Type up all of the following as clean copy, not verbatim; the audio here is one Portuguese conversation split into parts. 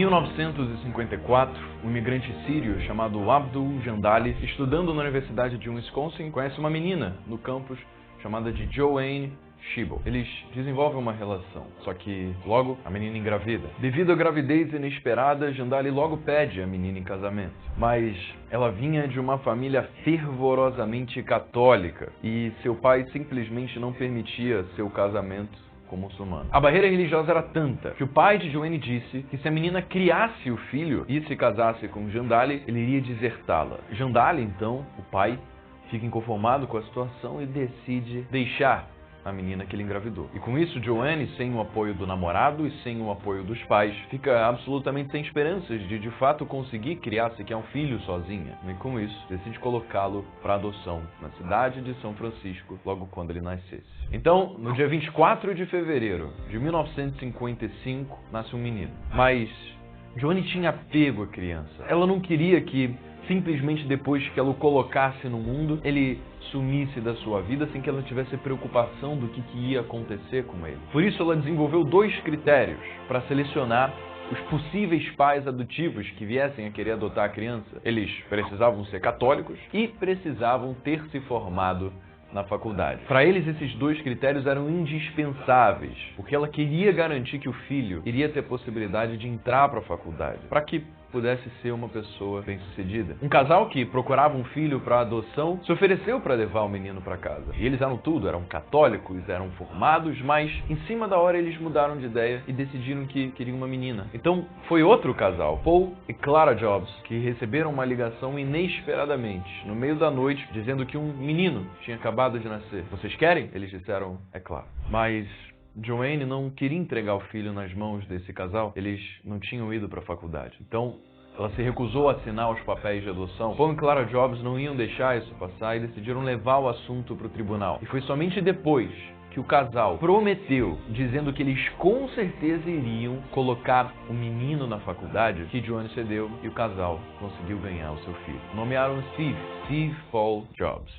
1954, um imigrante sírio chamado Abdul Jandali, estudando na Universidade de Wisconsin, conhece uma menina no campus chamada de Joanne Schiebel. Eles desenvolvem uma relação, só que logo a menina engravida. Devido à gravidez inesperada, Jandali logo pede a menina em casamento. Mas ela vinha de uma família fervorosamente católica e seu pai simplesmente não permitia seu casamento com muçulmano. A barreira religiosa era tanta que o pai de Joanne disse que se a menina criasse o filho e se casasse com Jandali, ele iria desertá-la. Jandali, então, o pai, fica inconformado com a situação e decide deixar a menina que ele engravidou. E com isso, Joanne, sem o apoio do namorado e sem o apoio dos pais, fica absolutamente sem esperanças de fato conseguir criar sequer um filho sozinha. E com isso, decide colocá-lo para adoção na cidade de São Francisco, logo quando ele nascesse. Então, no dia 24 de fevereiro de 1955, nasce um menino. Mas Joanne tinha apego à criança. Ela não queria que simplesmente depois que ela o colocasse no mundo, ele sumisse da sua vida sem que ela tivesse preocupação do que ia acontecer com ele. Por isso ela desenvolveu 2 critérios para selecionar os possíveis pais adotivos que viessem a querer adotar a criança. Eles precisavam ser católicos e precisavam ter se formado na faculdade. Para eles, esses 2 critérios eram indispensáveis, porque ela queria garantir que o filho iria ter possibilidade de entrar para a faculdade, para que pudesse ser uma pessoa bem-sucedida. Um casal que procurava um filho para adoção se ofereceu para levar o menino para casa. E eles eram tudo, eram católicos, eram formados, mas em cima da hora eles mudaram de ideia e decidiram que queriam uma menina. Então foi outro casal, Paul e Clara Jobs, que receberam uma ligação inesperadamente, no meio da noite, dizendo que um menino tinha acabado de nascer. Vocês querem? Eles disseram, é claro. Mas Joanne não queria entregar o filho nas mãos desse casal, eles não tinham ido para a faculdade. Então, ela se recusou a assinar os papéis de adoção. Paul e Clara Jobs não iam deixar isso passar e decidiram levar o assunto para o tribunal. E foi somente depois que o casal prometeu, dizendo que eles com certeza iriam colocar o menino na faculdade, que Joanne cedeu e o casal conseguiu ganhar o seu filho. Nomearam Steve Paul Jobs.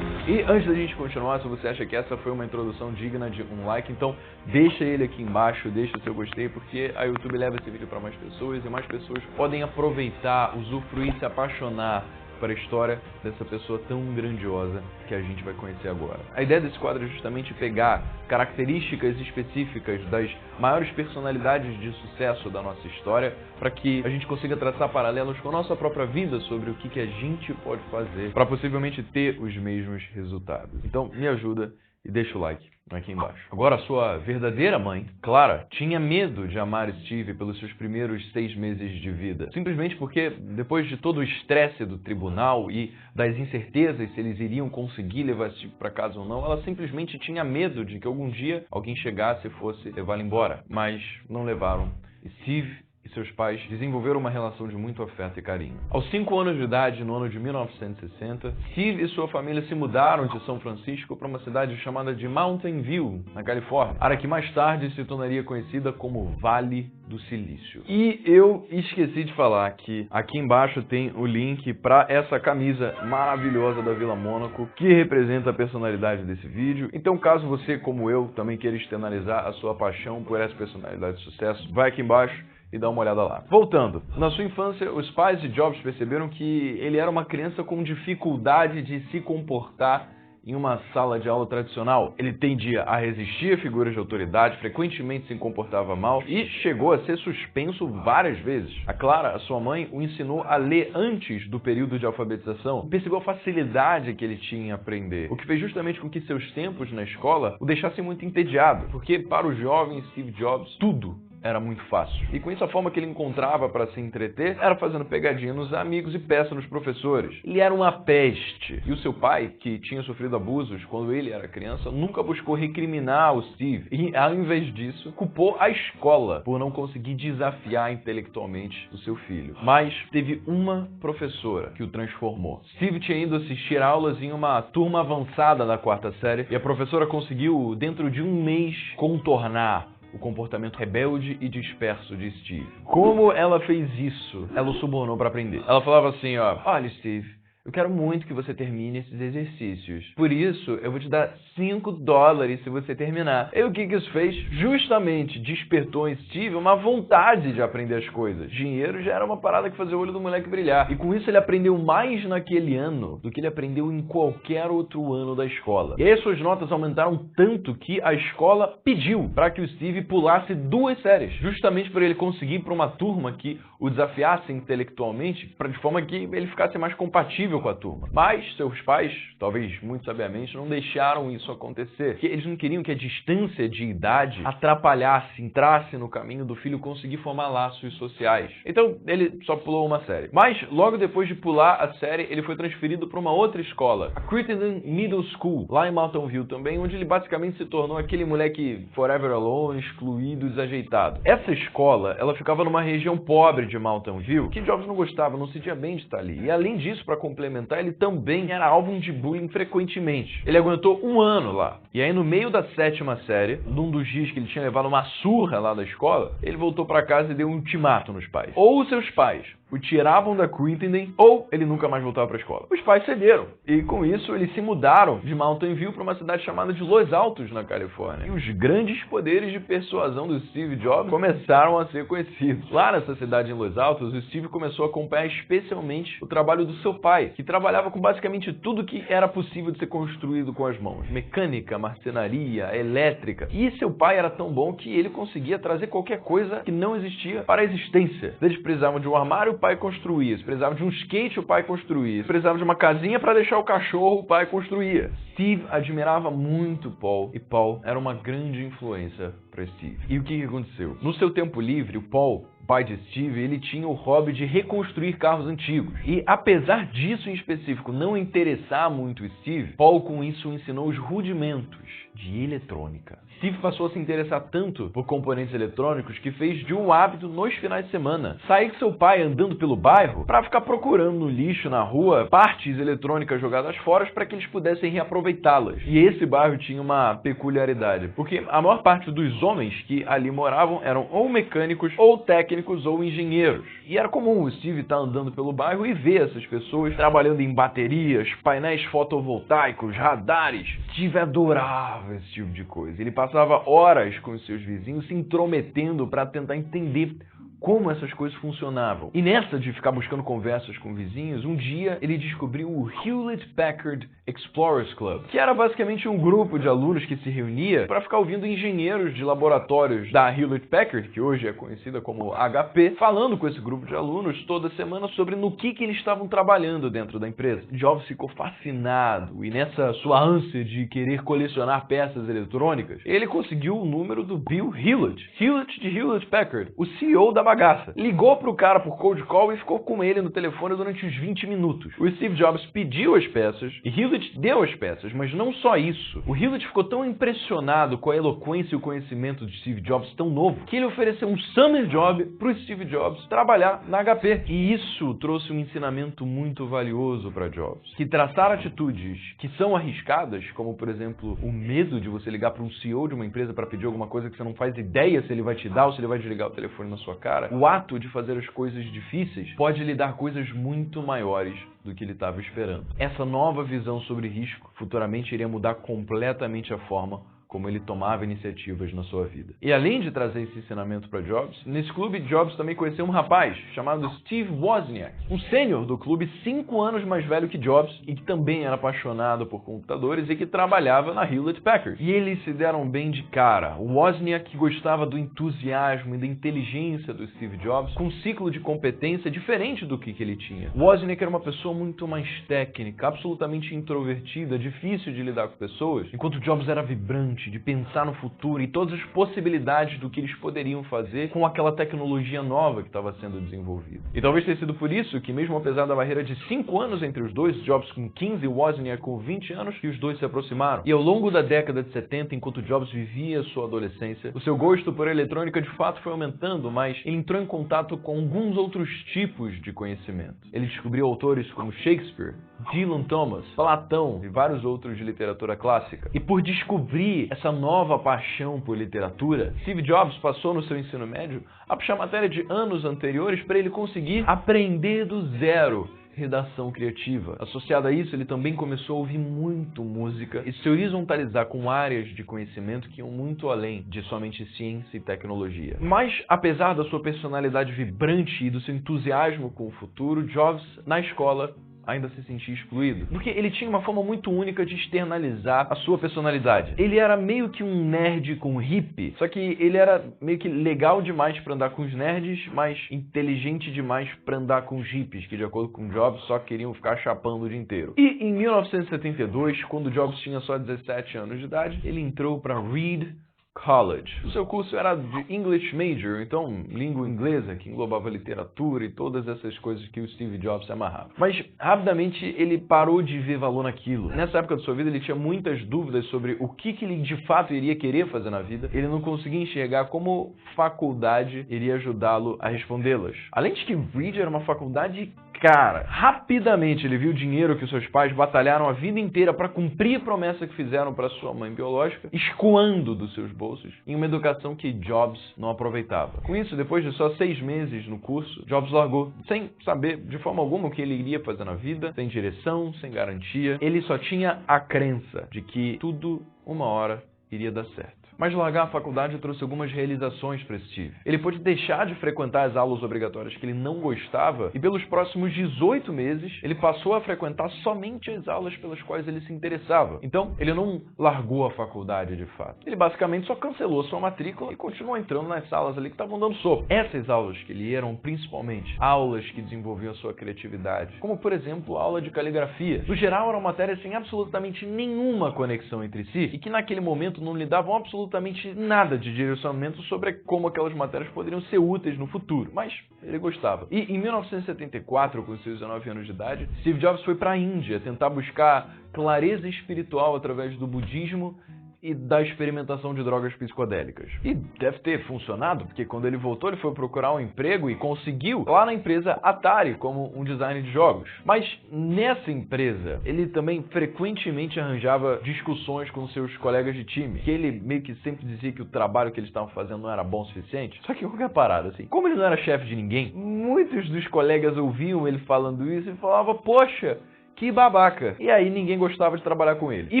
E antes da gente continuar, se você acha que essa foi uma introdução digna de um like, então deixa ele aqui embaixo, deixa o seu gostei, porque a YouTube leva esse vídeo para mais pessoas e mais pessoas podem aproveitar, usufruir, se apaixonar para a história dessa pessoa tão grandiosa que a gente vai conhecer agora. A ideia desse quadro é justamente pegar características específicas das maiores personalidades de sucesso da nossa história para que a gente consiga traçar paralelos com a nossa própria vida sobre o que a gente pode fazer para possivelmente ter os mesmos resultados. Então me ajuda e deixa o like aqui embaixo. Agora, a sua verdadeira mãe, Clara, tinha medo de amar Steve pelos seus primeiros 6 meses de vida. Simplesmente porque, depois de todo o estresse do tribunal e das incertezas se eles iriam conseguir levar Steve para casa ou não, ela simplesmente tinha medo de que algum dia alguém chegasse e fosse levá-la embora. Mas não levaram. E Steve e seus pais desenvolveram uma relação de muito afeto e carinho. Aos 5 anos de idade, no ano de 1960, Steve e sua família se mudaram de São Francisco para uma cidade chamada de Mountain View, na Califórnia, área que mais tarde se tornaria conhecida como Vale do Silício. E eu esqueci de falar que aqui embaixo tem o link para essa camisa maravilhosa da Vila Mônaco, que representa a personalidade desse vídeo. Então, caso você, como eu, também queira externalizar a sua paixão por essa personalidade de sucesso, vai aqui embaixo e dá uma olhada lá. Voltando, na sua infância, os pais de Jobs perceberam que ele era uma criança com dificuldade de se comportar em uma sala de aula tradicional. Ele tendia a resistir a figuras de autoridade, frequentemente se comportava mal e chegou a ser suspenso várias vezes. A Clara, a sua mãe, o ensinou a ler antes do período de alfabetização. Percebeu a facilidade que ele tinha em aprender, o que fez justamente com que seus tempos na escola o deixassem muito entediado, porque para o jovem Steve Jobs, tudo era muito fácil. E com isso, a forma que ele encontrava para se entreter era fazendo pegadinha nos amigos e peça nos professores. Ele era uma peste. E o seu pai, que tinha sofrido abusos quando ele era criança, nunca buscou recriminar o Steve. E, ao invés disso, culpou a escola por não conseguir desafiar intelectualmente o seu filho. Mas teve uma professora que o transformou. Steve tinha ido assistir aulas em uma turma avançada da 4ª série e a professora conseguiu, dentro de um mês, contornar o comportamento rebelde e disperso de Steve. Como ela fez isso? Ela o subornou para aprender. Ela falava assim, ó, olha Steve, eu quero muito que você termine esses exercícios. Por isso, eu vou te dar $5 se você terminar. E o que isso fez? Justamente despertou em Steve uma vontade de aprender as coisas. Dinheiro já era uma parada que fazia o olho do moleque brilhar. E com isso ele aprendeu mais naquele ano do que ele aprendeu em qualquer outro ano da escola. E aí suas notas aumentaram tanto que a escola pediu para que o Steve pulasse 2 séries. Justamente para ele conseguir ir para uma turma que o desafiasse intelectualmente, de forma que ele ficasse mais compatível com a turma. Mas seus pais, talvez muito sabiamente, não deixaram isso acontecer. Porque eles não queriam que a distância de idade atrapalhasse, entrasse no caminho do filho conseguir formar laços sociais. Então, ele só pulou uma série. Mas, logo depois de pular a série, ele foi transferido para uma outra escola, a Crittenden Middle School, lá em Mountain View também, onde ele basicamente se tornou aquele moleque forever alone, excluído, desajeitado. Essa escola, ela ficava numa região pobre de Mountain View, que Jobs não gostava, não se sentia bem de estar ali. E além disso, para complementar, ele também era alvo de bullying frequentemente. Ele aguentou 1 ano lá. E aí, no meio da 7ª série, num dos dias que ele tinha levado uma surra lá da escola, ele voltou para casa e deu um ultimato nos pais. Ou os seus pais o tiravam da Crittenden, ou ele nunca mais voltava para a escola. Os pais cederam. E com isso, eles se mudaram de Mountain View para uma cidade chamada de Los Altos, na Califórnia. E os grandes poderes de persuasão do Steve Jobs começaram a ser conhecidos. Lá nessa cidade em Los Altos, o Steve começou a acompanhar especialmente o trabalho do seu pai, que trabalhava com basicamente tudo que era possível de ser construído com as mãos. Mecânica, marcenaria, elétrica. E seu pai era tão bom que ele conseguia trazer qualquer coisa que não existia para a existência. Eles precisavam de um armário, o pai construía. Se precisava de um skate, o pai construía. Se precisava de uma casinha para deixar o cachorro, o pai construía. Steve admirava muito Paul, e Paul era uma grande influência para Steve. E o que aconteceu? No seu tempo livre, o Paul, pai de Steve, ele tinha o hobby de reconstruir carros antigos. E apesar disso em específico não interessar muito Steve, Paul com isso ensinou os rudimentos de eletrônica. Steve passou a se interessar tanto por componentes eletrônicos que fez de um hábito nos finais de semana sair com seu pai andando pelo bairro para ficar procurando no lixo, na rua, partes eletrônicas jogadas fora para que eles pudessem reaproveitá-las. E esse bairro tinha uma peculiaridade, porque a maior parte dos homens que ali moravam eram ou mecânicos, ou técnicos, ou engenheiros. E era comum o Steve estar andando pelo bairro e ver essas pessoas trabalhando em baterias, painéis fotovoltaicos, radares. Steve adorava esse tipo de coisa. Ele passava horas com os seus vizinhos se intrometendo para tentar entender como essas coisas funcionavam. E nessa de ficar buscando conversas com vizinhos, um dia ele descobriu o Hewlett-Packard Explorers Club, que era basicamente um grupo de alunos que se reunia para ficar ouvindo engenheiros de laboratórios da Hewlett-Packard, que hoje é conhecida como HP, falando com esse grupo de alunos toda semana sobre no que eles estavam trabalhando dentro da empresa. Jobs ficou fascinado e nessa sua ânsia de querer colecionar peças eletrônicas, ele conseguiu o número do Bill Hewlett de Hewlett-Packard, o CEO da bagaça. Ligou pro cara por cold call e ficou com ele no telefone durante uns 20 minutos. O Steve Jobs pediu as peças e Hewlett deu as peças, mas não só isso. O Hewlett ficou tão impressionado com a eloquência e o conhecimento de Steve Jobs tão novo que ele ofereceu um summer job pro Steve Jobs trabalhar na HP. E isso trouxe um ensinamento muito valioso para Jobs, que traçar atitudes que são arriscadas, como por exemplo o medo de você ligar para um CEO de uma empresa para pedir alguma coisa que você não faz ideia se ele vai te dar ou se ele vai desligar o telefone na sua cara, o ato de fazer as coisas difíceis pode lhe dar coisas muito maiores do que ele estava esperando. Essa nova visão sobre risco futuramente iria mudar completamente a forma como ele tomava iniciativas na sua vida. E além de trazer esse ensinamento para Jobs, nesse clube Jobs também conheceu um rapaz chamado Steve Wozniak, um sênior do clube 5 anos mais velho que Jobs e que também era apaixonado por computadores e que trabalhava na Hewlett-Packard. E eles se deram bem de cara. O Wozniak gostava do entusiasmo e da inteligência do Steve Jobs, com um ciclo de competência diferente do que ele tinha. O Wozniak era uma pessoa muito mais técnica, absolutamente introvertida, difícil de lidar com pessoas, enquanto Jobs era vibrante, de pensar no futuro e todas as possibilidades do que eles poderiam fazer com aquela tecnologia nova que estava sendo desenvolvida. E talvez tenha sido por isso que, mesmo apesar da barreira de 5 anos entre os dois, Jobs com 15 e Wozniak com 20 anos, que os dois se aproximaram. E ao longo da década de 70, enquanto Jobs vivia sua adolescência, o seu gosto por eletrônica de fato foi aumentando, mas ele entrou em contato com alguns outros tipos de conhecimento. Ele descobriu autores como Shakespeare, Dylan Thomas, Platão e vários outros de literatura clássica. E por descobrir essa nova paixão por literatura, Steve Jobs passou no seu ensino médio a puxar matéria de anos anteriores para ele conseguir aprender do zero redação criativa. Associado a isso, ele também começou a ouvir muito música e se horizontalizar com áreas de conhecimento que iam muito além de somente ciência e tecnologia. Mas, apesar da sua personalidade vibrante e do seu entusiasmo com o futuro, Jobs, na escola, ainda se sentia excluído. Porque ele tinha uma forma muito única de externalizar a sua personalidade. Ele era meio que um nerd com hippie, só que ele era meio que legal demais para andar com os nerds, mas inteligente demais para andar com os hippies, que de acordo com Jobs só queriam ficar chapando o dia inteiro. E em 1972, quando Jobs tinha só 17 anos de idade, ele entrou para Reed College. O seu curso era de English Major, então língua inglesa, que englobava literatura e todas essas coisas que o Steve Jobs se amarrava. Mas rapidamente ele parou de ver valor naquilo. Nessa época da sua vida ele tinha muitas dúvidas sobre o que ele de fato iria querer fazer na vida. Ele não conseguia enxergar como faculdade iria ajudá-lo a respondê-las. Além de que Reed era uma faculdade cara. Rapidamente ele viu o dinheiro que seus pais batalharam a vida inteira para cumprir a promessa que fizeram para sua mãe biológica, escoando dos seus bolsos em uma educação que Jobs não aproveitava. Com isso, depois de só 6 meses no curso, Jobs largou, sem saber de forma alguma o que ele iria fazer na vida, sem direção, sem garantia. Ele só tinha a crença de que tudo, uma hora, iria dar certo. Mas largar a faculdade trouxe algumas realizações para Steve. Ele pôde deixar de frequentar as aulas obrigatórias que ele não gostava e pelos próximos 18 meses ele passou a frequentar somente as aulas pelas quais ele se interessava. Então, ele não largou a faculdade de fato. Ele basicamente só cancelou sua matrícula e continuou entrando nas salas ali que estavam dando sopa. Essas aulas que ele ia eram principalmente aulas que desenvolviam a sua criatividade, como por exemplo a aula de caligrafia. No geral, eram matérias sem absolutamente nenhuma conexão entre si e que naquele momento não lhe davam absolutamente nada de direcionamento sobre como aquelas matérias poderiam ser úteis no futuro, mas ele gostava. E em 1974, com seus 19 anos de idade, Steve Jobs foi para a Índia tentar buscar clareza espiritual através do budismo e da experimentação de drogas psicodélicas. E deve ter funcionado, porque quando ele voltou, ele foi procurar um emprego e conseguiu lá na empresa Atari como um designer de jogos. Mas nessa empresa, ele também frequentemente arranjava discussões com seus colegas de time, que ele meio que sempre dizia que o trabalho que eles estavam fazendo não era bom o suficiente. Só que qualquer parada, assim, como ele não era chefe de ninguém, muitos dos colegas ouviam ele falando isso e falavam, poxa, que babaca. E aí ninguém gostava de trabalhar com ele. E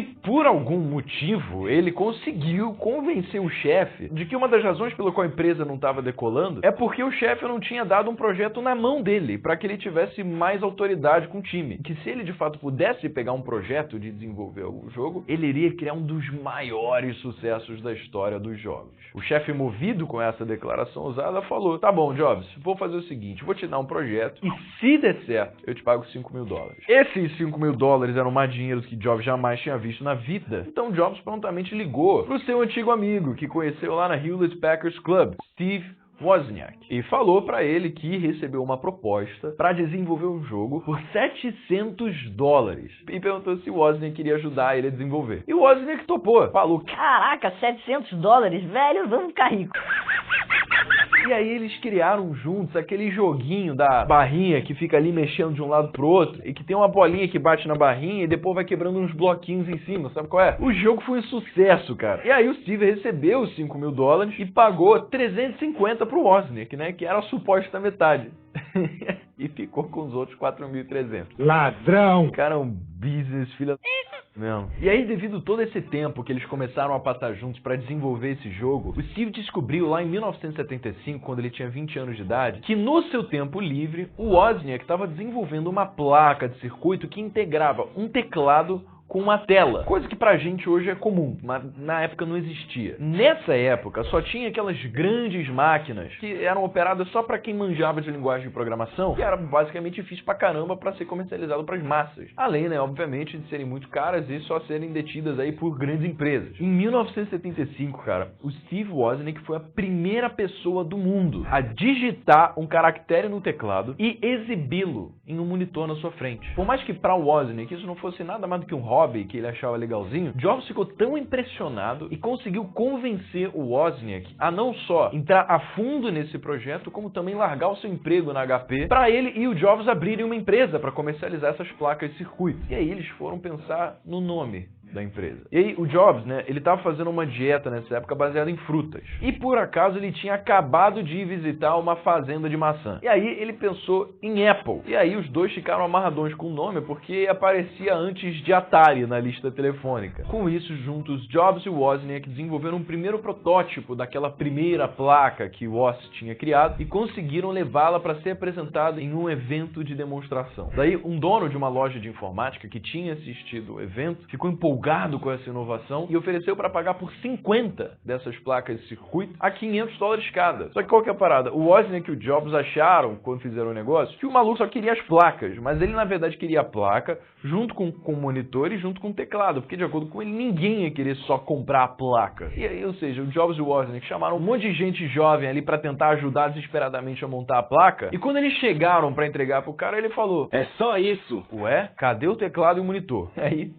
por algum motivo, ele conseguiu convencer o chefe de que uma das razões pela qual a empresa não estava decolando é porque o chefe não tinha dado um projeto na mão dele, para que ele tivesse mais autoridade com o time. Que se ele de fato pudesse pegar um projeto de desenvolver algum jogo, ele iria criar um dos maiores sucessos da história dos jogos. O chefe, movido com essa declaração ousada, falou, tá bom, Jobs, vou fazer o seguinte, vou te dar um projeto e se der certo, eu te pago $5.000. Esses $5.000 eram mais dinheiro que Jobs jamais tinha visto na vida. Então Jobs prontamente ligou pro seu antigo amigo, que conheceu lá na Hewlett Packard Club, Steve Wozniak, e falou para ele que recebeu uma proposta para desenvolver um jogo por $700 e perguntou se o Wozniak queria ajudar ele a desenvolver. E o Wozniak topou, falou, caraca, $700, velho, vamos ficar rico. E aí eles criaram juntos aquele joguinho da barrinha que fica ali mexendo de um lado pro outro e que tem uma bolinha que bate na barrinha e depois vai quebrando uns bloquinhos em cima, sabe qual é? O jogo foi um sucesso, cara. E aí o Steve recebeu os $5.000 e pagou 350 pro Wozniak, né? Que era a suposta metade. E ficou com os outros 4.300. Ladrão! Cara, um business, filha... Não. E aí, devido a todo esse tempo que eles começaram a passar juntos para desenvolver esse jogo, o Steve descobriu lá em 1975, quando ele tinha 20 anos de idade, que no seu tempo livre, o Wozniak estava desenvolvendo uma placa de circuito que integrava um teclado com uma tela, coisa que pra gente hoje é comum, mas na época não existia. Nessa época só tinha aquelas grandes máquinas que eram operadas só pra quem manjava de linguagem de programação, que era basicamente difícil pra caramba pra ser comercializado pras massas. Além, né, obviamente, de serem muito caras e só serem detidas aí por grandes empresas. Em 1975, cara, o Steve Wozniak foi a primeira pessoa do mundo a digitar um caractere no teclado e exibi-lo em um monitor na sua frente. Por mais que pra Wozniak isso não fosse nada mais do que um hobby que ele achava legalzinho, Jobs ficou tão impressionado e conseguiu convencer o Wozniak a não só entrar a fundo nesse projeto, como também largar o seu emprego na HP para ele e o Jobs abrirem uma empresa para comercializar essas placas de circuito. E aí eles foram pensar no nome. da empresa. E aí o Jobs, né, ele estava fazendo uma dieta nessa época baseada em frutas. E por acaso ele tinha acabado de visitar uma fazenda de maçã. E aí ele pensou em Apple. E aí os dois ficaram amarradões com o nome porque aparecia antes de Atari na lista telefônica. Com isso, juntos, Jobs e Wozniak desenvolveram um primeiro protótipo daquela primeira placa que Woz tinha criado e conseguiram levá-la para ser apresentada em um evento de demonstração. Daí, um dono de uma loja de informática que tinha assistido o evento ficou empolgado com essa inovação e ofereceu para pagar por 50 dessas placas de circuito a $500 cada. Só que qual que é a parada? O Wozniak e o Jobs acharam, quando fizeram o negócio, que o maluco só queria as placas, mas ele na verdade queria a placa junto com o monitor e junto com o teclado, porque de acordo com ele, ninguém ia querer só comprar a placa. E aí, ou seja, o Jobs e o Wozniak chamaram um monte de gente jovem ali para tentar ajudar desesperadamente a montar a placa, e quando eles chegaram para entregar pro cara, ele falou: "É só isso." Ué, cadê o teclado e o monitor? Aí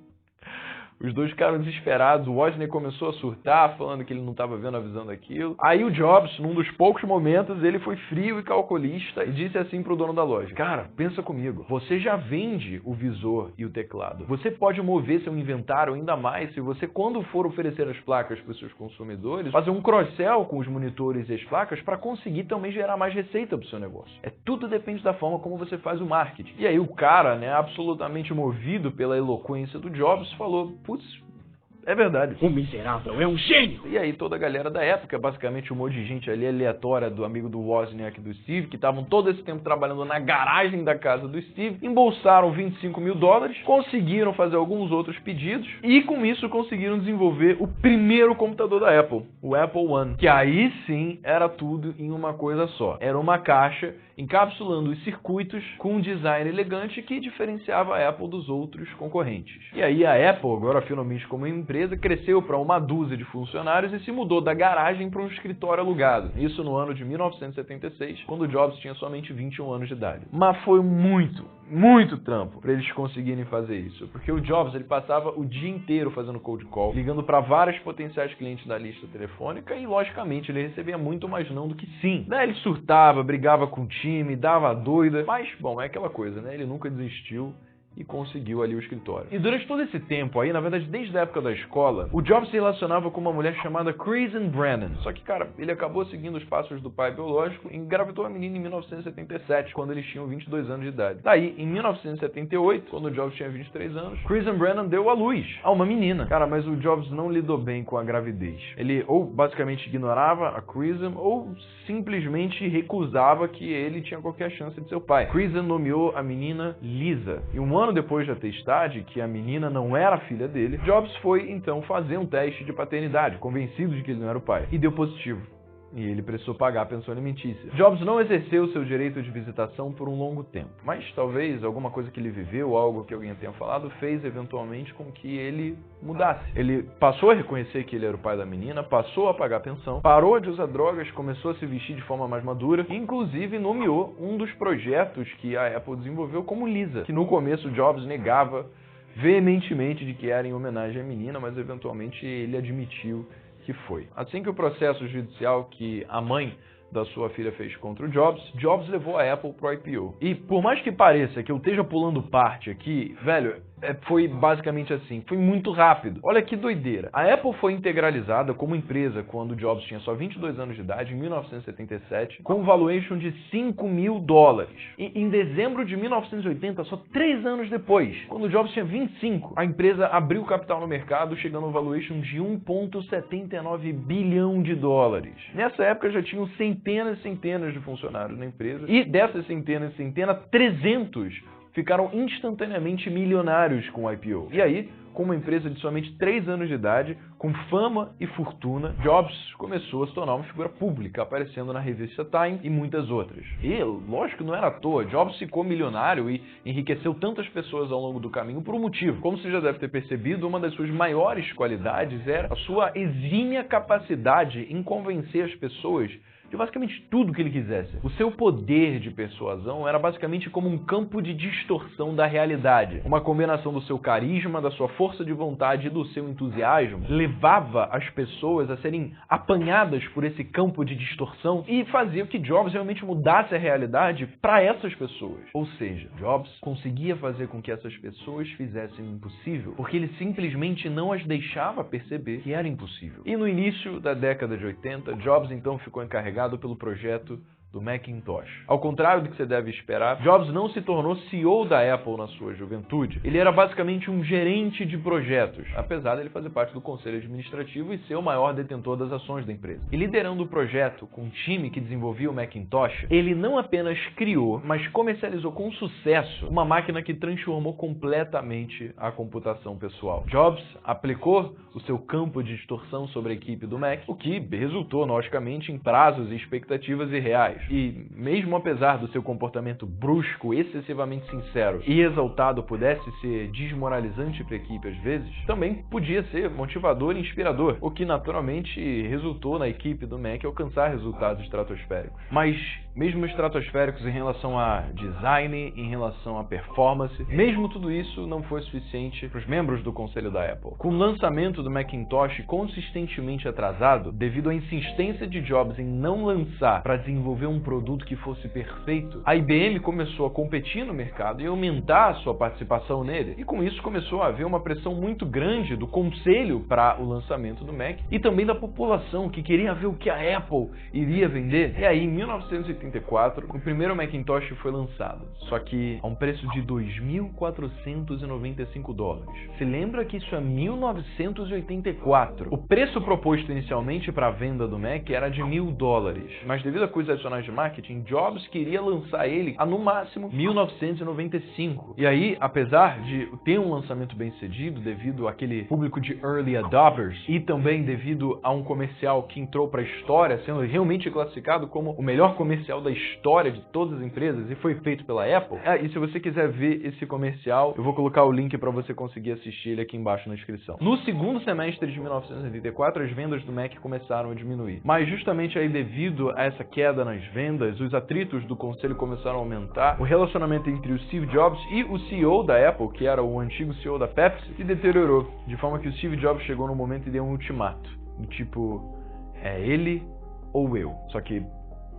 os dois ficaram desesperados, o Wozniak começou a surtar, falando que ele não estava vendo a visão daquilo. Aí o Jobs, num dos poucos momentos, ele foi frio e calculista e disse assim pro dono da loja: "Cara, pensa comigo, você já vende o visor e o teclado. Você pode mover seu inventário ainda mais se você, quando for oferecer as placas para os seus consumidores, fazer um cross-sell com os monitores e as placas para conseguir também gerar mais receita para o seu negócio. Tudo depende da forma como você faz o marketing." E aí o cara, né, absolutamente movido pela eloquência do Jobs, falou: "Putz, é verdade. O miserável é um gênio." E aí toda a galera da época, basicamente um monte de gente ali aleatória do amigo do Wozniak e do Steve, que estavam todo esse tempo trabalhando na garagem da casa do Steve, embolsaram $25 mil, conseguiram fazer alguns outros pedidos e com isso conseguiram desenvolver o primeiro computador da Apple, o Apple I, que aí sim era tudo em uma coisa só. Era uma caixa encapsulando os circuitos com um design elegante que diferenciava a Apple dos outros concorrentes. E aí a Apple, agora finalmente como empresa, cresceu para uma dúzia de funcionários e se mudou da garagem para um escritório alugado. Isso no ano de 1976, quando Jobs tinha somente 21 anos de idade. Mas foi muito trampo para eles conseguirem fazer isso, porque o Jobs ele passava o dia inteiro fazendo cold call, ligando para vários potenciais clientes da lista telefônica e, logicamente, ele recebia muito mais não do que sim. Daí ele surtava, brigava com o time, dava doida, mas, bom, é aquela coisa, né? Ele nunca desistiu e conseguiu ali o escritório. E durante todo esse tempo aí, na verdade, desde a época da escola, o Jobs se relacionava com uma mulher chamada Kristen Brennan. Só que, cara, ele acabou seguindo os passos do pai biológico e engravidou a menina em 1977, quando eles tinham 22 anos de idade. Daí, em 1978, quando o Jobs tinha 23 anos, Kristen Brennan deu à luz a uma menina. Cara, mas o Jobs não lidou bem com a gravidez. Ele ou basicamente ignorava a Kristen ou simplesmente recusava que ele tinha qualquer chance de ser o pai. Kristen nomeou a menina Lisa. E um ano depois de atestar de que a menina não era filha dele, Jobs foi então fazer um teste de paternidade, convencido de que ele não era o pai, e deu positivo. E ele precisou pagar a pensão alimentícia. Jobs não exerceu seu direito de visitação por um longo tempo, mas talvez alguma coisa que ele viveu, algo que alguém tenha falado, fez eventualmente com que ele mudasse. Ele passou a reconhecer que ele era o pai da menina, passou a pagar a pensão, parou de usar drogas, começou a se vestir de forma mais madura, e inclusive nomeou um dos projetos que a Apple desenvolveu como Lisa, que no começo Jobs negava veementemente de que era em homenagem à menina, mas eventualmente ele admitiu que foi. Assim que o processo judicial que a mãe da sua filha fez contra o Jobs, Jobs levou a Apple pro IPO. E por mais que pareça que eu esteja pulando parte aqui, velho, foi basicamente assim, foi muito rápido. Olha que doideira. A Apple foi integralizada como empresa quando o Jobs tinha só 22 anos de idade, em 1977, com um valuation de $5 mil. E em dezembro de 1980, só 3 anos depois, quando o Jobs tinha 25, a empresa abriu capital no mercado, chegando a um valuation de $1,79 bilhão. Nessa época já tinham centenas e centenas de funcionários na empresa, e dessas centenas e centenas, 300 ficaram instantaneamente milionários com o IPO. E aí, com uma empresa de somente 3 anos de idade, com fama e fortuna, Jobs começou a se tornar uma figura pública, aparecendo na revista Time e muitas outras. E, lógico, não era à toa, Jobs ficou milionário e enriqueceu tantas pessoas ao longo do caminho por um motivo. Como você já deve ter percebido, uma das suas maiores qualidades era a sua exímia capacidade em convencer as pessoas de basicamente tudo que ele quisesse. O seu poder de persuasão era basicamente como um campo de distorção da realidade. Uma combinação do seu carisma, da sua força de vontade e do seu entusiasmo levava as pessoas a serem apanhadas por esse campo de distorção e fazia que Jobs realmente mudasse a realidade para essas pessoas. Ou seja, Jobs conseguia fazer com que essas pessoas fizessem o impossível, porque ele simplesmente não as deixava perceber que era impossível. E no início da década de 80, Jobs então ficou encarregado pelo projeto do Macintosh. Ao contrário do que você deve esperar, Jobs não se tornou CEO da Apple na sua juventude. Ele era basicamente um gerente de projetos, apesar de ele fazer parte do conselho administrativo e ser o maior detentor das ações da empresa. E liderando o projeto com um time que desenvolvia o Macintosh, ele não apenas criou, mas comercializou com sucesso uma máquina que transformou completamente a computação pessoal. Jobs aplicou o seu campo de distorção sobre a equipe do Mac, o que resultou, logicamente, em prazos e expectativas irreais. E mesmo apesar do seu comportamento brusco, excessivamente sincero e exaltado pudesse ser desmoralizante para a equipe às vezes, também podia ser motivador e inspirador, o que naturalmente resultou na equipe do Mac alcançar resultados estratosféricos. Mas mesmo estratosféricos em relação a design, em relação a performance, mesmo tudo isso não foi suficiente para os membros do conselho da Apple. Com o lançamento do Macintosh consistentemente atrasado, devido à insistência de Jobs em não lançar para desenvolver um produto que fosse perfeito, a IBM começou a competir no mercado e aumentar a sua participação nele. E com isso começou a haver uma pressão muito grande do conselho para o lançamento do Mac e também da população que queria ver o que a Apple iria vender. E aí, em 1984, o primeiro Macintosh foi lançado, só que a um preço de $2.495. Se lembra que isso é 1984. O preço proposto inicialmente para a venda do Mac era de $1.000, mas devido a custos adicionais de marketing, Jobs queria lançar ele a no máximo 1995. E aí, apesar de ter um lançamento bem sucedido devido àquele público de early adopters e também devido a um comercial que entrou para a história, sendo realmente classificado como o melhor comercial da história de todas as empresas e foi feito pela Apple. E se você quiser ver esse comercial, eu vou colocar o link para você conseguir assistir ele aqui embaixo na descrição. No segundo semestre de 1984, as vendas do Mac começaram a diminuir. Mas justamente aí, devido a essa queda nas vendas, os atritos do conselho começaram a aumentar, o relacionamento entre o Steve Jobs e o CEO da Apple, que era o antigo CEO da Pepsi, se deteriorou, de forma que o Steve Jobs chegou no momento e deu um ultimato, do tipo, é ele ou eu. Só que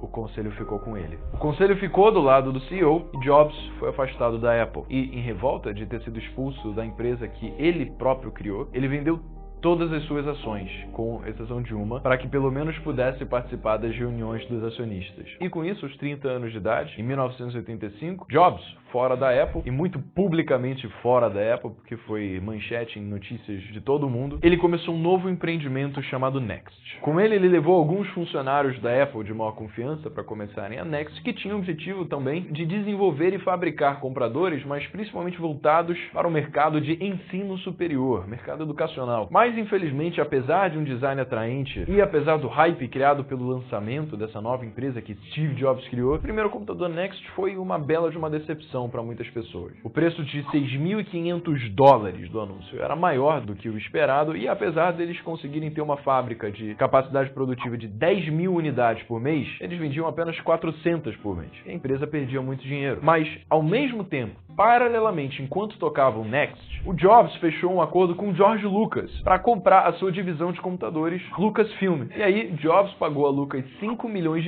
o conselho ficou com ele. O conselho ficou do lado do CEO e Jobs foi afastado da Apple. E em revolta de ter sido expulso da empresa que ele próprio criou, ele vendeu todas as suas ações, com exceção de uma, para que pelo menos pudesse participar das reuniões dos acionistas. E com isso, aos 30 anos de idade, em 1985, Jobs, fora da Apple, e muito publicamente fora da Apple, porque foi manchete em notícias de todo o mundo, ele começou um novo empreendimento chamado Next. Com ele levou alguns funcionários da Apple de maior confiança para começarem a Next, que tinha o objetivo também de desenvolver e fabricar computadores, mas principalmente voltados para o mercado de ensino superior, mercado educacional. Mas infelizmente, apesar de um design atraente e apesar do hype criado pelo lançamento dessa nova empresa que Steve Jobs criou, o primeiro computador Next foi uma bela de uma decepção para muitas pessoas. O preço de $6.500 do anúncio era maior do que o esperado e apesar deles conseguirem ter uma fábrica de capacidade produtiva de 10.000 unidades por mês, eles vendiam apenas 400 por mês. E a empresa perdia muito dinheiro. Mas, ao mesmo tempo, paralelamente, enquanto tocava o Next, o Jobs fechou um acordo com o George Lucas para comprar a sua divisão de computadores Lucasfilm. E aí, Jobs pagou a Lucas $5 milhões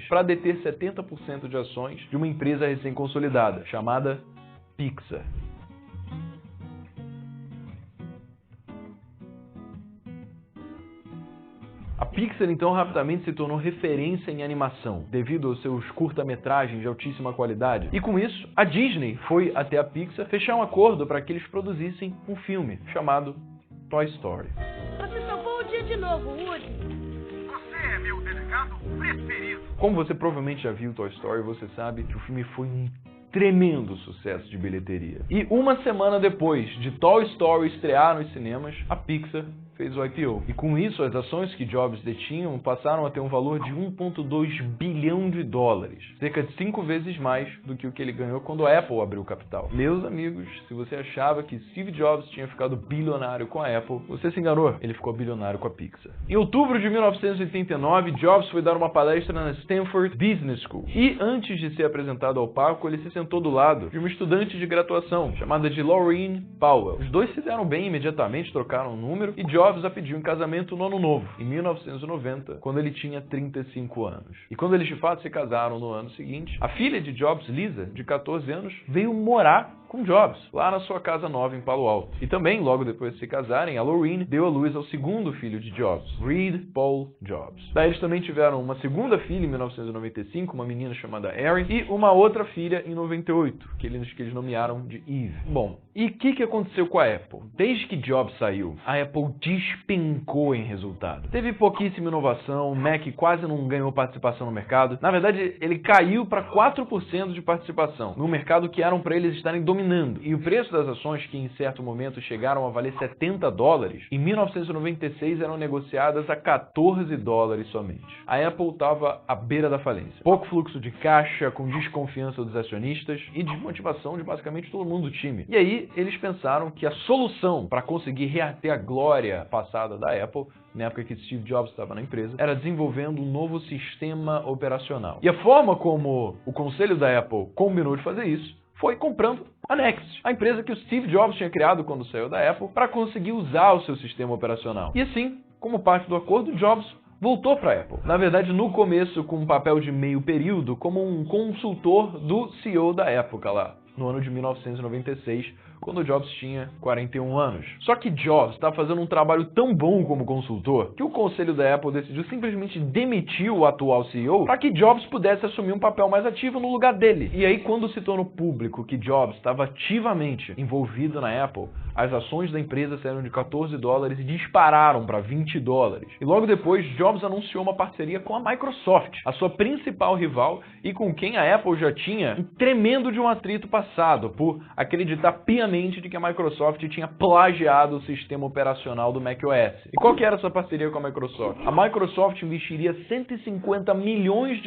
para deter 70% de ações de uma empresa recém-consolidada, chamada Pixar. A Pixar, então, rapidamente se tornou referência em animação, devido aos seus curta-metragens de altíssima qualidade. E com isso, a Disney foi até a Pixar fechar um acordo para que eles produzissem um filme chamado Toy Story. Professor, bom dia de novo, Woody. Você é meu delegado preferido. Como você provavelmente já viu Toy Story, você sabe que o filme foi um tremendo sucesso de bilheteria. E uma semana depois de Toy Story estrear nos cinemas, a Pixar fez o IPO. E com isso, as ações que Jobs detinham passaram a ter um valor de 1,2 bilhão de dólares, cerca de 5 vezes mais do que o que ele ganhou quando a Apple abriu capital. Meus amigos, se você achava que Steve Jobs tinha ficado bilionário com a Apple, você se enganou. Ele ficou bilionário com a Pixar. Em outubro de 1989, Jobs foi dar uma palestra na Stanford Business School. E antes de ser apresentado ao palco, ele se sentou do lado de uma estudante de graduação, chamada de Laureen Powell. Os dois se deram bem imediatamente, trocaram um número, e Jobs a pediu em casamento no ano novo, em 1990, quando ele tinha 35 anos. E quando eles de fato se casaram no ano seguinte, a filha de Jobs, Lisa, de 14 anos, veio morar com Jobs, lá na sua casa nova em Palo Alto. E também, logo depois de se casarem, a Laureen deu à luz ao segundo filho de Jobs, Reed Paul Jobs. Daí eles também tiveram uma segunda filha em 1995, uma menina chamada Erin, e uma outra filha em 98, que eles nomearam de Eve. Bom, e o que aconteceu com a Apple? Desde que Jobs saiu, a Apple despencou em resultado. Teve pouquíssima inovação, o Mac quase não ganhou participação no mercado. Na verdade, ele caiu para 4% de participação, no mercado que eram para eles estarem dominando. E o preço das ações, que em certo momento chegaram a valer $70, em 1996 eram negociadas a $14 somente. A Apple estava à beira da falência. Pouco fluxo de caixa, com desconfiança dos acionistas e desmotivação de basicamente todo mundo do time. E aí eles pensaram que a solução para conseguir reater a glória passada da Apple, na época que Steve Jobs estava na empresa, era desenvolvendo um novo sistema operacional. E a forma como o conselho da Apple combinou de fazer isso foi comprando a Next, a empresa que o Steve Jobs tinha criado quando saiu da Apple para conseguir usar o seu sistema operacional. E assim, como parte do acordo, Jobs voltou para a Apple. Na verdade, no começo com um papel de meio período como um consultor do CEO da época lá, no ano de 1996, quando Jobs tinha 41 anos. Só que Jobs estava fazendo um trabalho tão bom como consultor que o conselho da Apple decidiu simplesmente demitir o atual CEO para que Jobs pudesse assumir um papel mais ativo no lugar dele. E aí, quando se tornou público que Jobs estava ativamente envolvido na Apple, as ações da empresa saíram de $14 e dispararam para $20. E logo depois, Jobs anunciou uma parceria com a Microsoft, a sua principal rival e com quem a Apple já tinha um tremendo de um atrito passado, por acreditar piamente de que a Microsoft tinha plagiado o sistema operacional do macOS. E qual que era essa parceria com a Microsoft? A Microsoft investiria $150 milhões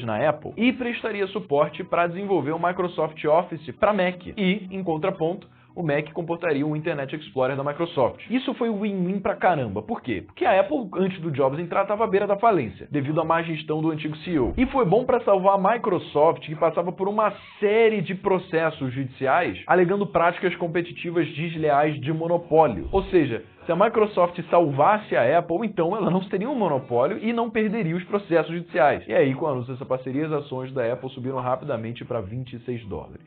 na Apple e prestaria suporte para desenvolver o Microsoft Office para Mac. E, em contraponto, o Mac comportaria o Internet Explorer da Microsoft. Isso foi win-win pra caramba. Por quê? Porque a Apple, antes do Jobs entrar, estava à beira da falência, devido à má gestão do antigo CEO. E foi bom para salvar a Microsoft, que passava por uma série de processos judiciais alegando práticas competitivas desleais de monopólio. Ou seja, se a Microsoft salvasse a Apple, então ela não teria um monopólio e não perderia os processos judiciais. E aí, com o anúncio dessa parceria, as ações da Apple subiram rapidamente para $26.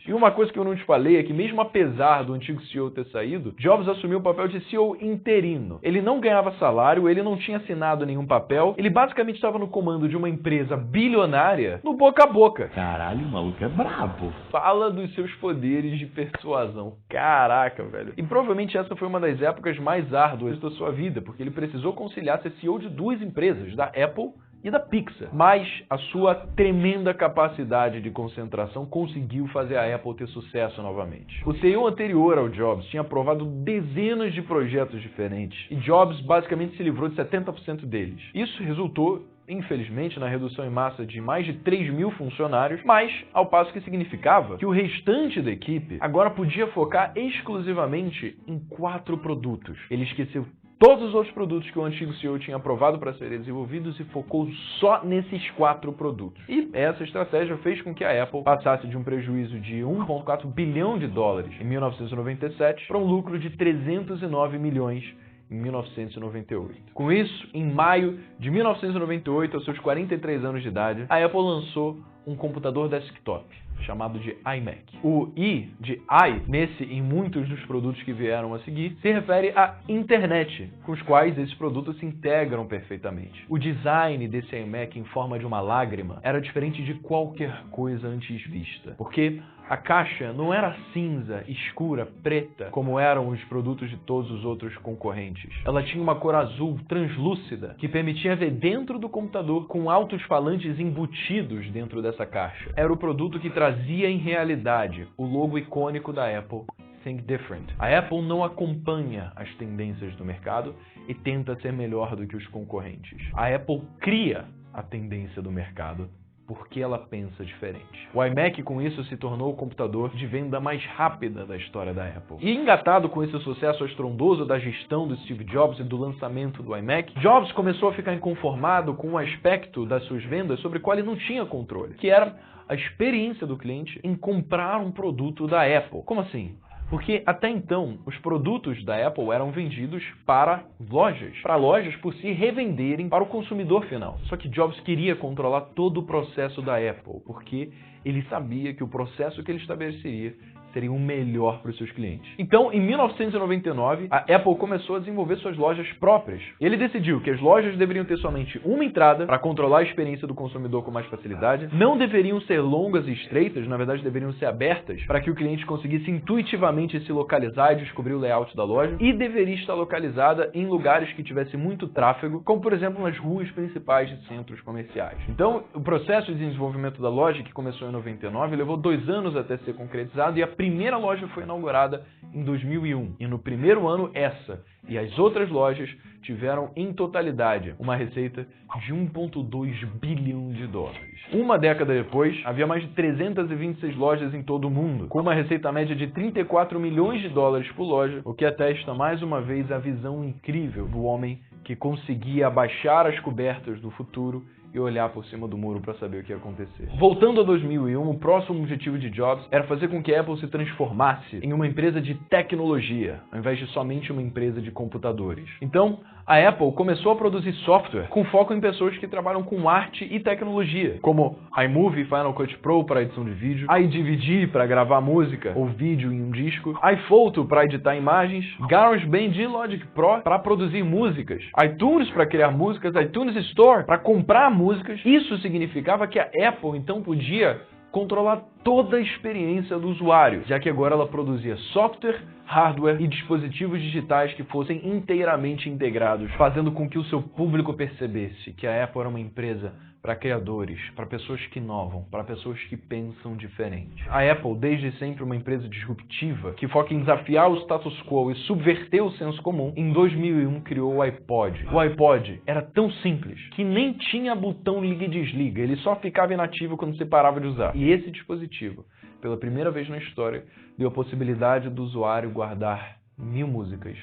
E uma coisa que eu não te falei é que, mesmo apesar do antigo CEO ter saído, Jobs assumiu o papel de CEO interino. Ele não ganhava salário, ele não tinha assinado nenhum papel, ele basicamente estava no comando de uma empresa bilionária no boca a boca. Caralho, o maluco é brabo. Fala dos seus poderes de persuasão. Caraca, velho. E provavelmente essa foi uma das épocas mais árduas da sua vida, porque ele precisou conciliar ser CEO de duas empresas, da Apple e da Pixar. Mas a sua tremenda capacidade de concentração conseguiu fazer a Apple ter sucesso novamente. O CEO anterior ao Jobs tinha aprovado dezenas de projetos diferentes e Jobs basicamente se livrou de 70% deles. Isso resultou, infelizmente, na redução em massa de mais de 3 mil funcionários, mas ao passo que significava que o restante da equipe agora podia focar exclusivamente em 4 produtos. Ele esqueceu todos os outros produtos que o antigo CEO tinha aprovado para serem desenvolvidos e focou só nesses 4 produtos. E essa estratégia fez com que a Apple passasse de um prejuízo de $1,4 bilhão em 1997 para um lucro de 309 milhões em 1998. Com isso, em maio de 1998, aos seus 43 anos de idade, a Apple lançou um computador desktop chamado de iMac. O I de i, nesse e em muitos dos produtos que vieram a seguir, se refere à internet, com os quais esses produtos se integram perfeitamente. O design desse iMac em forma de uma lágrima era diferente de qualquer coisa antes vista, porque a caixa não era cinza, escura, preta, como eram os produtos de todos os outros concorrentes. Ela tinha uma cor azul translúcida, que permitia ver dentro do computador com alto-falantes embutidos dentro dessa caixa. Era o produto que trazia em realidade o logo icônico da Apple think different. A Apple não acompanha as tendências do mercado e tenta ser melhor do que os concorrentes. A Apple cria a tendência do mercado porque ela pensa diferente. O iMac, com isso, se tornou o computador de venda mais rápida da história da Apple. E engatado com esse sucesso estrondoso da gestão do Steve Jobs e do lançamento do iMac, Jobs começou a ficar inconformado com um aspecto das suas vendas sobre o qual ele não tinha controle, que era a experiência do cliente em comprar um produto da Apple. Como assim? Porque até então, os produtos da Apple eram vendidos para lojas por se revenderem para o consumidor final. Só que Jobs queria controlar todo o processo da Apple, porque ele sabia que o processo que ele estabeleceria seria o melhor para os seus clientes. Então, em 1999, a Apple começou a desenvolver suas lojas próprias. Ele decidiu que as lojas deveriam ter somente uma entrada para controlar a experiência do consumidor com mais facilidade, não deveriam ser longas e estreitas, na verdade deveriam ser abertas para que o cliente conseguisse intuitivamente se localizar e descobrir o layout da loja, e deveria estar localizada em lugares que tivesse muito tráfego, como por exemplo nas ruas principais de centros comerciais. Então, o processo de desenvolvimento da loja, que começou em 99, levou 2 anos até ser concretizado, e a primeira loja foi inaugurada em 2001. E no primeiro ano, essa e as outras lojas tiveram, em totalidade, uma receita de 1,2 bilhão de dólares. Uma década depois, havia mais de 326 lojas em todo o mundo, com uma receita média de 34 milhões de dólares por loja, o que atesta mais uma vez a visão incrível do homem que conseguia abaixar as cobertas do futuro e olhar por cima do muro para saber o que ia acontecer. Voltando a 2001, o próximo objetivo de Jobs era fazer com que a Apple se transformasse em uma empresa de tecnologia, ao invés de somente uma empresa de computadores. Então, a Apple começou a produzir software com foco em pessoas que trabalham com arte e tecnologia, como iMovie e Final Cut Pro para edição de vídeo, iDVD para gravar música ou vídeo em um disco, iPhoto para editar imagens, GarageBand e Logic Pro para produzir músicas, iTunes para criar músicas, iTunes Store para comprar músicas. Isso significava que a Apple então podia controlar toda a experiência do usuário, já que agora ela produzia software, hardware e dispositivos digitais que fossem inteiramente integrados, fazendo com que o seu público percebesse que a Apple era uma empresa para criadores, para pessoas que inovam, para pessoas que pensam diferente. A Apple, desde sempre uma empresa disruptiva, que foca em desafiar o status quo e subverter o senso comum, em 2001 criou o iPod. O iPod era tão simples que nem tinha botão liga e desliga, ele só ficava inativo quando você parava de usar. E esse dispositivo, pela primeira vez na história, deu a possibilidade do usuário guardar 1000 músicas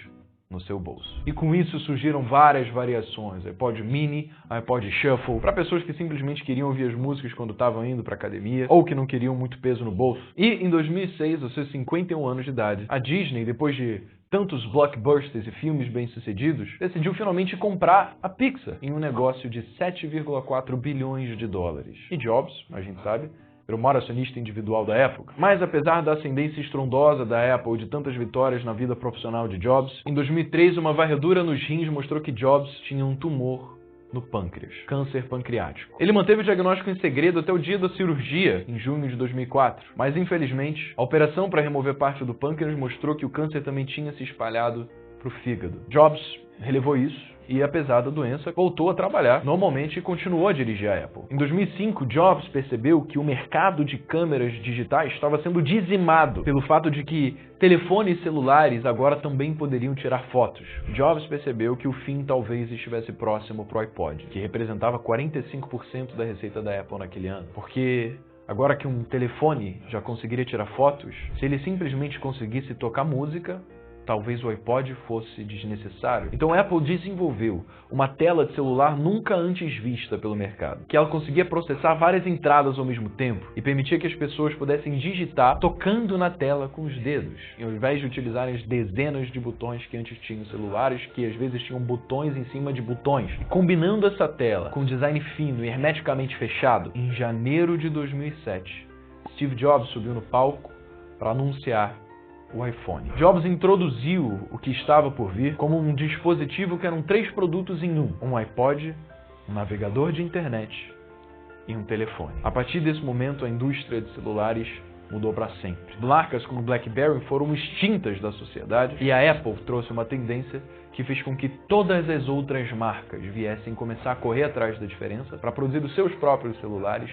no seu bolso. E com isso surgiram várias variações, iPod Mini, iPod Shuffle, para pessoas que simplesmente queriam ouvir as músicas quando estavam indo para academia, ou que não queriam muito peso no bolso. E em 2006, aos seus 51 anos de idade, a Disney, depois de tantos blockbusters e filmes bem-sucedidos, decidiu finalmente comprar a Pixar em um negócio de 7,4 bilhões de dólares. E Jobs, a gente sabe, era o maior acionista individual da época. Mas apesar da ascendência estrondosa da Apple e de tantas vitórias na vida profissional de Jobs, em 2003 uma varredura nos rins mostrou que Jobs tinha um tumor no pâncreas, câncer pancreático. Ele manteve o diagnóstico em segredo até o dia da cirurgia, em junho de 2004, mas infelizmente a operação para remover parte do pâncreas mostrou que o câncer também tinha se espalhado para o fígado. Jobs relevou isso e, apesar da doença, voltou a trabalhar normalmente e continuou a dirigir a Apple. Em 2005, Jobs percebeu que o mercado de câmeras digitais estava sendo dizimado pelo fato de que telefones celulares agora também poderiam tirar fotos. Jobs percebeu que o fim talvez estivesse próximo para o iPod, que representava 45% da receita da Apple naquele ano, porque agora que um telefone já conseguiria tirar fotos, se ele simplesmente conseguisse tocar música, talvez o iPod fosse desnecessário. Então a Apple desenvolveu uma tela de celular nunca antes vista pelo mercado, que ela conseguia processar várias entradas ao mesmo tempo e permitia que as pessoas pudessem digitar tocando na tela com os dedos, ao invés de utilizarem as dezenas de botões que antes tinham celulares, que às vezes tinham botões em cima de botões. E combinando essa tela com um design fino e hermeticamente fechado, em janeiro de 2007, Steve Jobs subiu no palco para anunciar o iPhone. Jobs introduziu o que estava por vir como um dispositivo que eram 3 produtos em um iPod, um navegador de internet e um telefone. A partir desse momento, a indústria de celulares mudou para sempre. Marcas como BlackBerry foram extintas da sociedade e a Apple trouxe uma tendência que fez com que todas as outras marcas viessem começar a correr atrás da diferença para produzir os seus próprios celulares,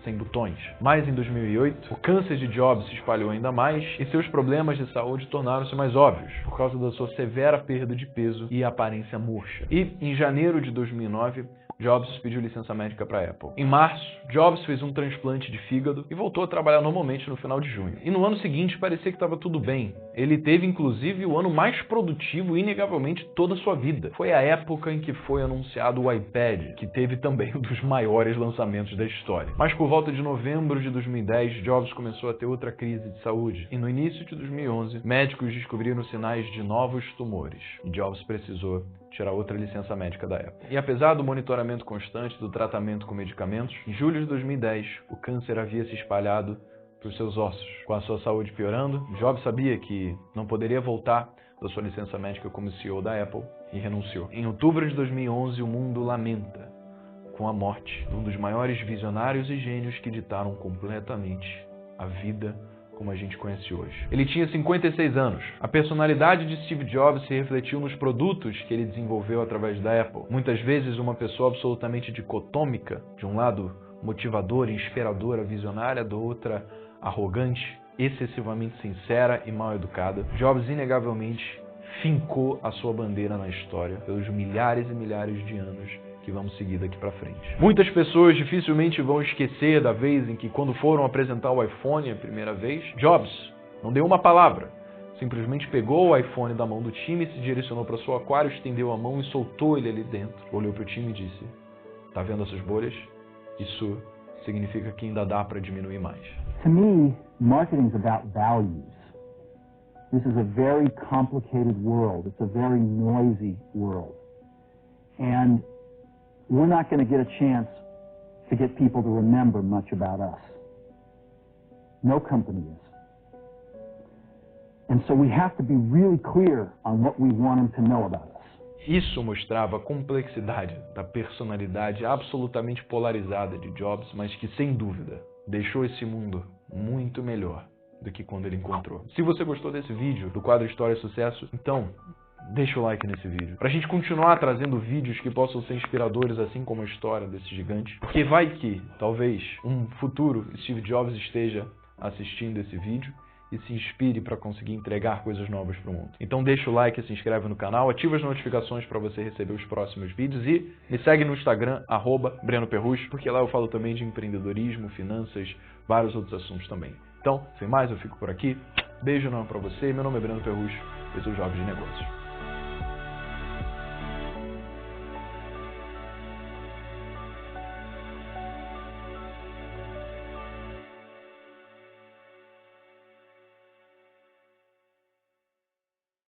sem botões. Mas em 2008, o câncer de Jobs se espalhou ainda mais e seus problemas de saúde tornaram-se mais óbvios, por causa da sua severa perda de peso e aparência murcha. E, em janeiro de 2009, Jobs pediu licença médica para a Apple. Em março, Jobs fez um transplante de fígado e voltou a trabalhar normalmente no final de junho. E no ano seguinte parecia que estava tudo bem. Ele teve inclusive o ano mais produtivo inegavelmente toda a sua vida. Foi a época em que foi anunciado o iPad, que teve também um dos maiores lançamentos da história. Mas por volta de novembro de 2010, Jobs começou a ter outra crise de saúde. E no início de 2011, médicos descobriram sinais de novos tumores. E Jobs precisou tirar outra licença médica da Apple. E apesar do monitoramento constante do tratamento com medicamentos, em julho de 2010, o câncer havia se espalhado para os seus ossos. Com a sua saúde piorando, Jobs sabia que não poderia voltar da sua licença médica como CEO da Apple e renunciou. Em outubro de 2011, o mundo lamenta com a morte de um dos maiores visionários e gênios que ditaram completamente a vida como a gente conhece hoje. Ele tinha 56 anos. A personalidade de Steve Jobs se refletiu nos produtos que ele desenvolveu através da Apple. Muitas vezes uma pessoa absolutamente dicotômica, de um lado motivadora, inspiradora, visionária, do outra arrogante, excessivamente sincera e mal educada. Jobs inegavelmente fincou a sua bandeira na história pelos milhares e milhares de anos que vamos seguir daqui para frente. Muitas pessoas dificilmente vão esquecer da vez em que, quando foram apresentar o iPhone a primeira vez, Jobs não deu uma palavra. Simplesmente pegou o iPhone da mão do time, se direcionou para seu aquário, estendeu a mão e soltou ele ali dentro. Olhou para o time e disse: "Tá vendo essas bolhas? Isso significa que ainda dá para diminuir mais." To me, marketing is about values. This is a very complicated world. It's a very noisy world. And we're not going to get a chance to get people to remember much about us. No company is. And so we have to be really clear on what we want them to know about us. Isso mostrava a complexidade da personalidade absolutamente polarizada de Jobs, mas que, sem dúvida, deixou esse mundo muito melhor do que quando ele encontrou. Se você gostou desse vídeo, do quadro História e Sucesso, então deixa o like nesse vídeo, pra gente continuar trazendo vídeos que possam ser inspiradores, assim como a história desse gigante. Porque vai que, talvez, um futuro Steve Jobs esteja assistindo esse vídeo e se inspire para conseguir entregar coisas novas para o mundo. Então deixa o like, se inscreve no canal, ativa as notificações para você receber os próximos vídeos e me segue no Instagram, @BrenoPerrucho, porque lá eu falo também de empreendedorismo, finanças, vários outros assuntos também. Então, sem mais, eu fico por aqui. Beijo enorme para você, meu nome é Breno Perrucho, esse é o Jovem de Negócios.